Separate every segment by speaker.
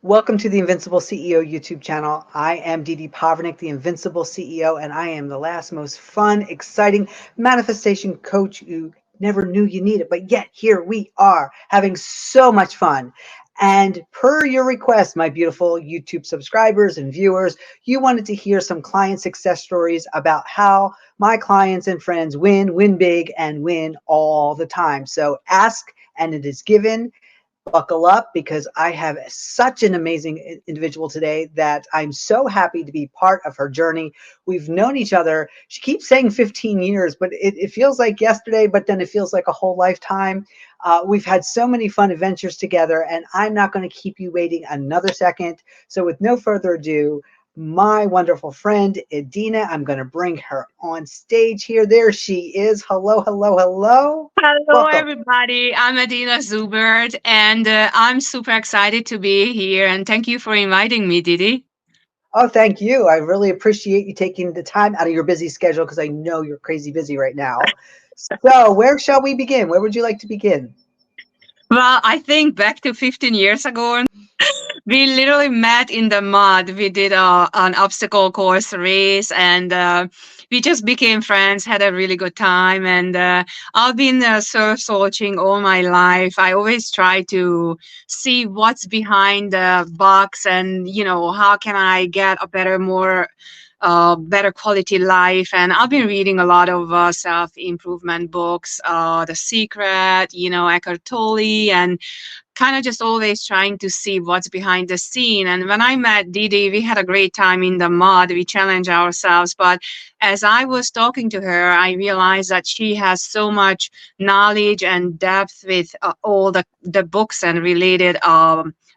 Speaker 1: Welcome to the Invincible CEO YouTube channel. I am Dede the Invincible CEO, and I am the last most fun, exciting manifestation coach you never knew you needed. But yet here we are having so much fun. And per your request, my beautiful YouTube subscribers and viewers, you wanted to hear some client success stories about how my clients and friends win big, and win all the time. So ask and it is given. Buckle up because I have such an amazing individual today that I'm so happy to be part of her journey. We've known each other. She keeps saying 15 years, but it feels like yesterday, but then it feels like a whole lifetime. We've had so many fun adventures together, and I'm not going to keep you waiting another second. So with no further ado, my wonderful friend, Edina, I'm going to bring her on stage here. There she is. Hello, hello, hello.
Speaker 2: Hello,
Speaker 1: Welcome.
Speaker 2: everybody. I'm Edina Zubert, and I'm super excited to be here. And thank you for inviting me, Didi.
Speaker 1: Oh, thank you. I really appreciate you taking the time out of your busy schedule because I know you're crazy busy right now. So, where shall we begin? Where would you like to begin?
Speaker 2: Well, I think back to 15 years ago, we literally met in the mud. We did an obstacle course race, and we just became friends, had a really good time. And I've been surf searching all my life. I always try to see what's behind the box, and how can I get a better quality life. And I've been reading a lot of self improvement books, The Secret, Eckhart Tolle, and kind of just always trying to see what's behind the scene. And when I met Didi, we had a great time in the mud. We challenged ourselves. But as I was talking to her, I realized that she has so much knowledge and depth with all the books and related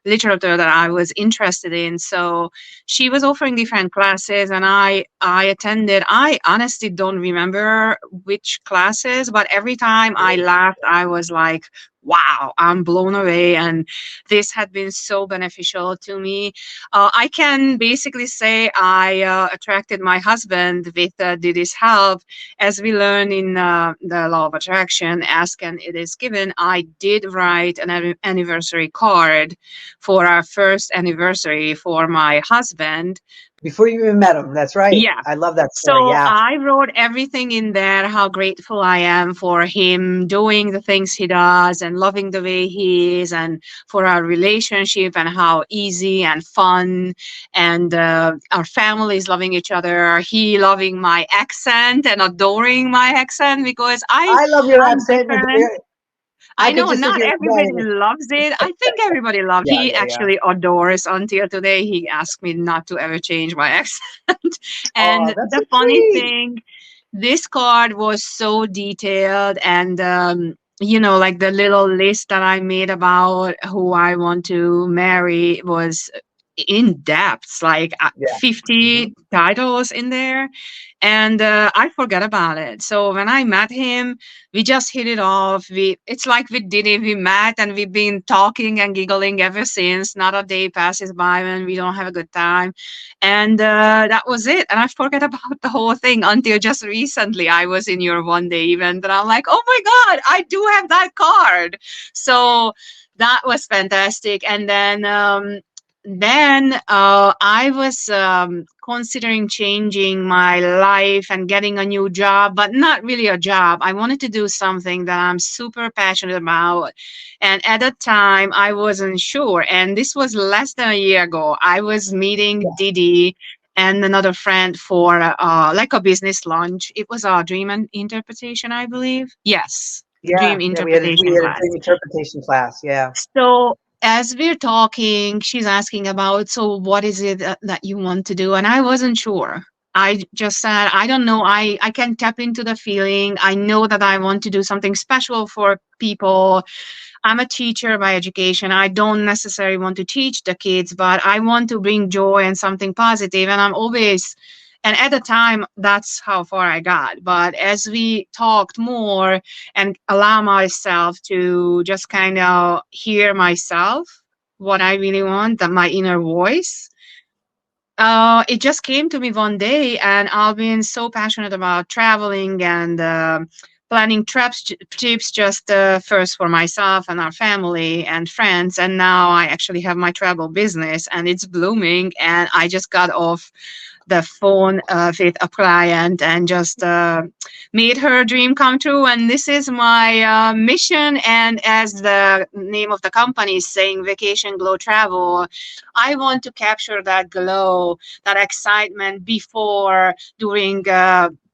Speaker 2: literature that I was interested in. So she was offering different classes, and I attended. I honestly don't remember which classes, but every time I laughed, I was like, wow, I'm blown away. And this had been so beneficial to me. I can basically say I attracted my husband with Didi's help. As we learn in the law of attraction, ask and it is given, I did write an anniversary card for our first anniversary for my husband.
Speaker 1: Before you even met him, that's right.
Speaker 2: Yeah.
Speaker 1: I love that story.
Speaker 2: So
Speaker 1: Yeah.
Speaker 2: I wrote everything in there, how grateful I am for him doing the things he does and loving the way he is, and for our relationship and how easy and fun, and our families loving each other, he loving my accent and adoring my accent because
Speaker 1: I love your
Speaker 2: I'm
Speaker 1: accent.
Speaker 2: different.
Speaker 1: I
Speaker 2: I
Speaker 1: could
Speaker 2: know
Speaker 1: just sit
Speaker 2: not
Speaker 1: here.
Speaker 2: everybody loves it. I think everybody loved.
Speaker 1: Yeah,
Speaker 2: He
Speaker 1: yeah, yeah.
Speaker 2: actually adores. Until today, he asked me not to ever change my accent.
Speaker 1: Oh,
Speaker 2: And
Speaker 1: that's so
Speaker 2: the funny
Speaker 1: sweet.
Speaker 2: thing, this card was so detailed, and like the little list that I made about who I want to marry was in depth, like
Speaker 1: Yeah. Mhm.
Speaker 2: 50 titles in there. And I forgot about it. So when I met him, we just hit it off. It's like we did it. We met and we've been talking and giggling ever since. Not a day passes by when we don't have a good time. And that was it. And I forgot about the whole thing until just recently. I was in your one day event and I'm like, oh my God, I do have that card. So that was fantastic. And then I was considering changing my life and getting a new job, but not really a job. I wanted to do something that I'm super passionate about. And at that time, I wasn't sure. And this was less than a year ago. I was meeting
Speaker 1: Yeah.
Speaker 2: Didi and another friend for like a business lunch. It was a dream interpretation, I believe. Yes,
Speaker 1: Yeah.
Speaker 2: dream
Speaker 1: Yeah. We
Speaker 2: interpretation
Speaker 1: had a
Speaker 2: class.
Speaker 1: dream interpretation class. Yeah.
Speaker 2: So as we're talking, she's asking about, so what is it that you want to do? And I wasn't sure. I just said, I don't know. I can tap into the feeling. I know that I want to do something special for people. I'm a teacher by education. I don't necessarily want to teach the kids, but I want to bring joy and something positive. And I'm always, and at the time, that's how far I got. But as we talked more and allow myself to just kind of hear myself, what I really want, that my inner voice, it just came to me one day, and I've been so passionate about traveling and planning trips just first for myself and our family and friends. And now I actually have my travel business and it's blooming. And I just got off the phone with a client and just made her dream come true. And this is my mission. And as the name of the company is saying, Vacation Glow Travel, I want to capture that glow, that excitement before, during,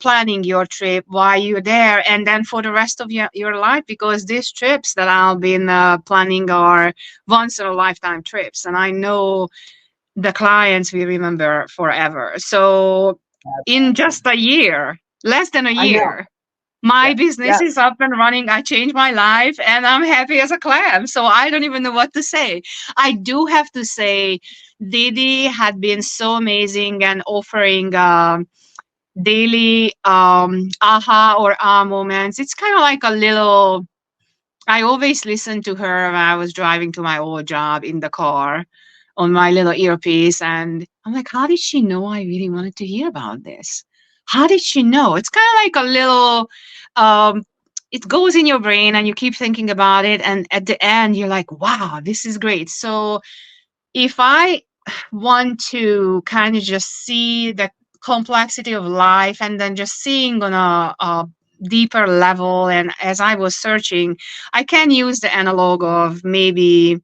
Speaker 2: planning your trip, while you're there, and then for the rest of your life, because these trips that I've been planning are once in a lifetime trips. And I know the clients we remember forever. So in just a year, less than a
Speaker 1: I know.
Speaker 2: year, my
Speaker 1: Yeah.
Speaker 2: business is
Speaker 1: Yes.
Speaker 2: up and running. I changed my life and I'm happy as a clam. So I don't even know what to say. I do have to say, Dede had been so amazing and offering daily aha or ah moments. It's kind of like a little, I always listened to her when I was driving to my old job in the car on my little earpiece. And I'm like, how did she know I really wanted to hear about this? How did she know? It's kind of like a little, um, it goes in your brain and you keep thinking about it. And at the end, you're like, wow, this is great. So if I want to kind of just see the complexity of life and then just seeing on a deeper level, and as I was searching, I can use the analog of maybe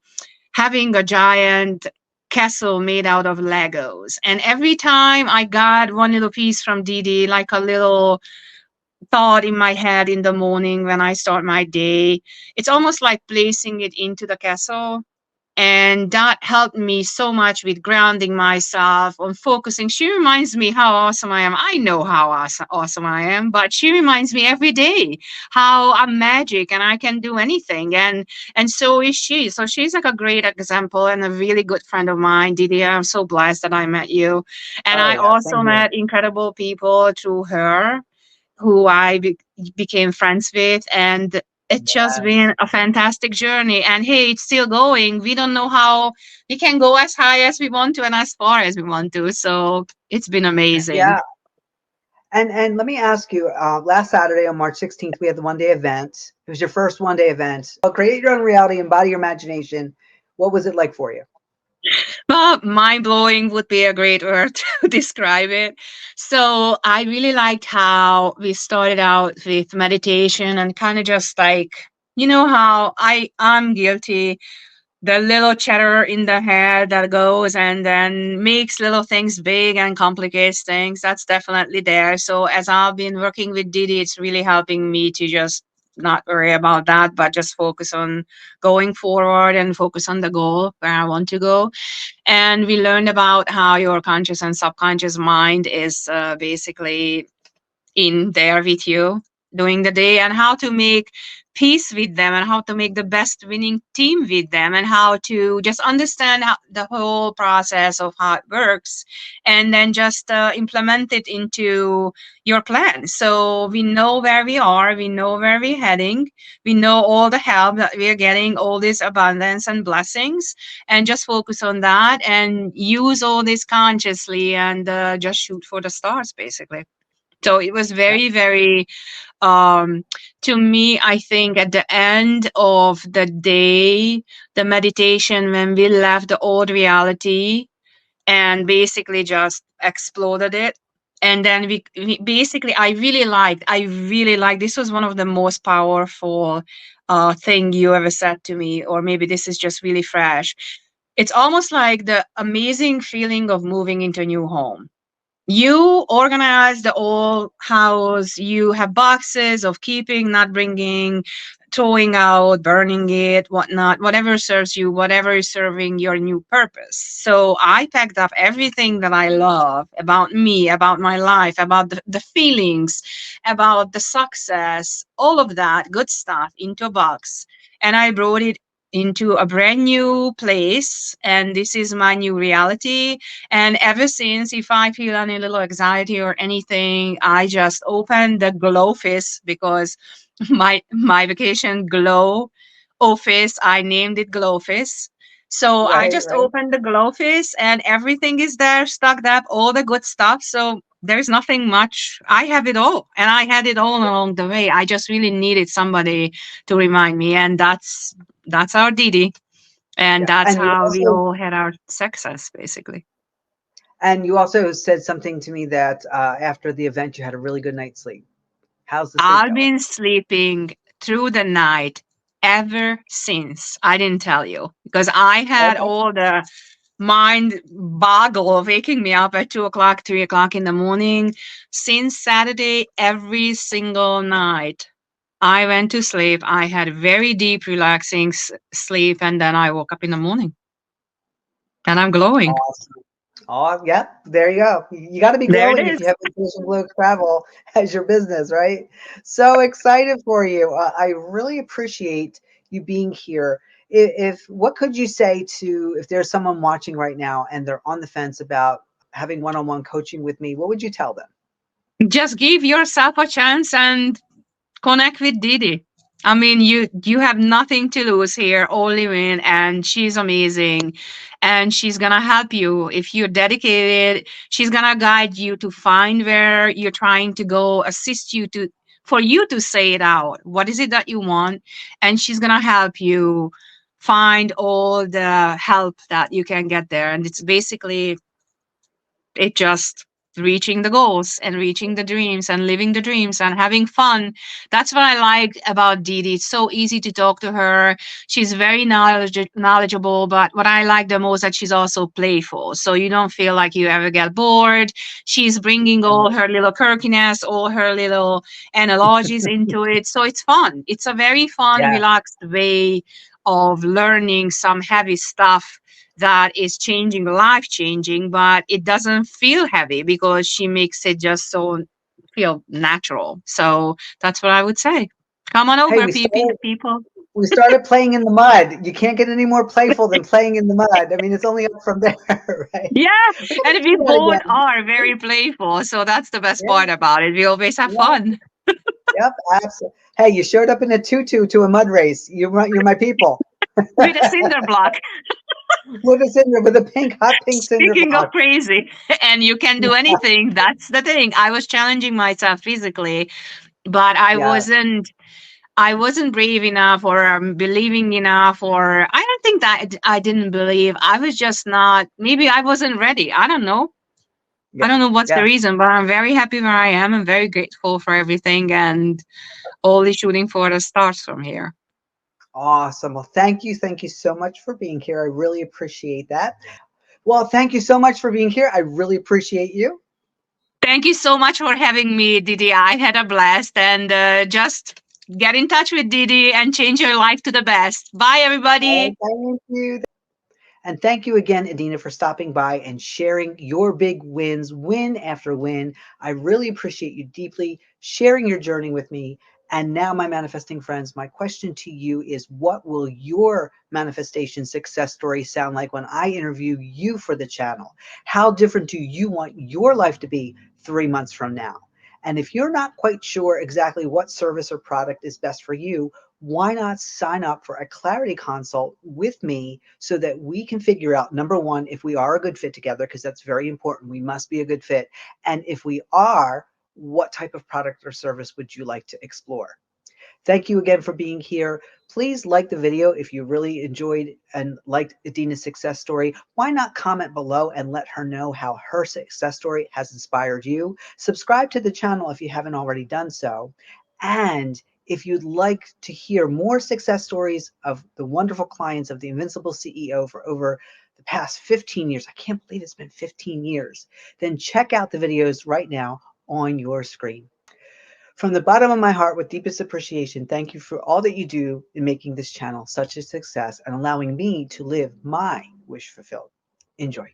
Speaker 2: having a giant castle made out of Legos. And every time I got one little piece from Didi, like a little thought in my head in the morning when I start my day, it's almost like placing it into the castle. And that helped me so much with grounding myself on focusing. She reminds me how awesome I am. I know how awesome I am, but she reminds me every day how I'm magic and I can do anything. And so is she. So she's like a great example and a really good friend of mine, Didier. I'm so blessed that I met you. And
Speaker 1: Oh
Speaker 2: I
Speaker 1: yeah. Same
Speaker 2: also
Speaker 1: here.
Speaker 2: met incredible people through her who became friends with. And it's just
Speaker 1: Yes.
Speaker 2: been a fantastic journey. And hey, it's still going. We don't know how we can go as high as we want to and as far as we want to. So it's been amazing.
Speaker 1: Yeah. And let me ask you, last Saturday on March 16th, we had the 1 day event. It was your first 1 day event. Create your own reality, embody your imagination. What was it like for you?
Speaker 2: But mind blowing would be a great word to describe it. So I really liked how we started out with meditation and kind of just like, you know how I'm guilty, the little chatter in the head that goes and then makes little things big and complicates things. That's definitely there. So as I've been working with Didi, it's really helping me to just not worry about that, but just focus on going forward and focus on the goal where I want to go. And we learned about how your conscious and subconscious mind is basically in there with you during the day, and how to make peace with them and how to make the best winning team with them and how to just understand the whole process of how it works, and then just implement it into your plan. So we know where we are, we know where we're heading, we know all the help that we're getting, all this abundance and blessings, and just focus on that and use all this consciously and just shoot for the stars basically. So it was
Speaker 1: Yeah.
Speaker 2: very, very, um, to me, I think at the end of the day, the meditation, when we left the old reality and basically just exploded it. And then we basically, I really like, this was one of the most powerful thing you ever said to me, or maybe this is just really fresh. It's almost like the amazing feeling of moving into a new home. You organize the old house, you have boxes of keeping, not bringing, throwing out, burning it, whatnot, whatever serves you, whatever is serving your new purpose. So I packed up everything that I love about me, about my life, about the feelings, about the success, all of that good stuff into a box. And I brought it into a brand new place. And this is my new reality. And ever since, if I feel any little anxiety or anything, I just open the Glow office, because my vacation Glow office, I named it Glow office. So I
Speaker 1: Right.
Speaker 2: just
Speaker 1: Right.
Speaker 2: opened the Glow office and everything is there, stocked up, all the good stuff. So there's nothing much. I have it all, and I had it all along the way. I just really needed somebody to remind me, and that's our Dede, and
Speaker 1: Yeah.
Speaker 2: that's how we all had our success, basically.
Speaker 1: And you also said something to me that after the event, you had a really good night's sleep. How's the sleep
Speaker 2: I've
Speaker 1: going?
Speaker 2: been sleeping through the night ever since. I didn't tell you because I had
Speaker 1: Okay.
Speaker 2: all the mind boggle of waking me up at 2 o'clock, 3 o'clock in the morning. Since Saturday, every single night, I went to sleep. I had very deep, relaxing sleep, and then I woke up in the morning and I'm glowing.
Speaker 1: Awesome. Oh, yeah, there you go. You got to be
Speaker 2: There it
Speaker 1: glowing if you
Speaker 2: is.
Speaker 1: have Vacation Glow Travel as your business, right? So excited for you. I really appreciate you being here. If what could you say to if there's someone watching right now and they're on the fence about having one-on-one coaching with me, what would you tell them?
Speaker 2: Just give yourself a chance and connect with Didi. I mean, you have nothing to lose here, only win, and she's amazing, and she's gonna help you if you're dedicated. She's gonna guide you to find where you're trying to go, assist you to for you to say it out. What is it that you want? And she's gonna help you find all the help that you can get there. And it's basically it just reaching the goals and reaching the dreams and living the dreams and having fun. That's what I liked about Didi. It's so easy to talk to her. She's very knowledgeable, but what I like the most that she's also playful. So you don't feel like you ever get bored. She's bringing all her little quirkiness, all her little analogies into it. So it's fun. It's a very fun,
Speaker 1: Yeah.
Speaker 2: relaxed way of learning some heavy stuff that is changing, life changing, but it doesn't feel heavy because she makes it just so feel natural. So that's what I would say. Come on
Speaker 1: Hey,
Speaker 2: over, people.
Speaker 1: we started playing in the mud. You can't get any more playful than playing in the mud. I mean, it's only up from there, right?
Speaker 2: Yeah,
Speaker 1: We got to
Speaker 2: and we
Speaker 1: do that
Speaker 2: both
Speaker 1: again.
Speaker 2: are very playful. So that's the best
Speaker 1: Yeah,
Speaker 2: part about it. We always have
Speaker 1: yeah,
Speaker 2: fun
Speaker 1: yep, absolutely. Hey, you showed up in a tutu to a mud race. You're my people.
Speaker 2: with a cinder block.
Speaker 1: With a cinder, with a pink, hot pink cinder
Speaker 2: Speaking of
Speaker 1: block.
Speaker 2: crazy, and you can do anything. That's the thing. I was challenging myself physically, but
Speaker 1: Yeah,
Speaker 2: I wasn't brave enough or believing enough, or I don't think that I didn't believe. I was just not, maybe I wasn't ready. I don't know. I
Speaker 1: yeah,
Speaker 2: don't know what's the
Speaker 1: yeah.
Speaker 2: reason, but I'm very happy where I am. I'm very grateful for everything and only shooting for the stars from here.
Speaker 1: Awesome. Well, thank you so much for being here. I really appreciate that. Well, thank you so much for being here. I really appreciate you.
Speaker 2: Thank you so much for having me, Didi. I had a blast and just get in touch with Didi and change your life to the best. Bye,
Speaker 1: Oh,
Speaker 2: everybody.
Speaker 1: thank you. And thank you again, Edina, for stopping by and sharing your big wins, win after win. I really appreciate you deeply sharing your journey with me. And now, my manifesting friends, my question to you is what will your manifestation success story sound like when I interview you for the channel? How different do you want your life to be 3 months from now? And if you're not quite sure exactly what service or product is best for you, why not sign up for a clarity consult with me so that we can figure out, number one, if we are a good fit together, because that's very important. We must be a good fit. And if we are, what type of product or service would you like to explore? Thank you again for being here. Please like the video if you really enjoyed and liked Edina's success story. Why not comment below and let her know how her success story has inspired you? Subscribe to the channel if you haven't already done so. And if you'd like to hear more success stories of the wonderful clients of the Invincible CEO for over the past 15 years, I can't believe it's been 15 years, then check out the videos right now on your screen. From the bottom of my heart, with deepest appreciation, thank you for all that you do in making this channel such a success and allowing me to live my wish fulfilled. Enjoy.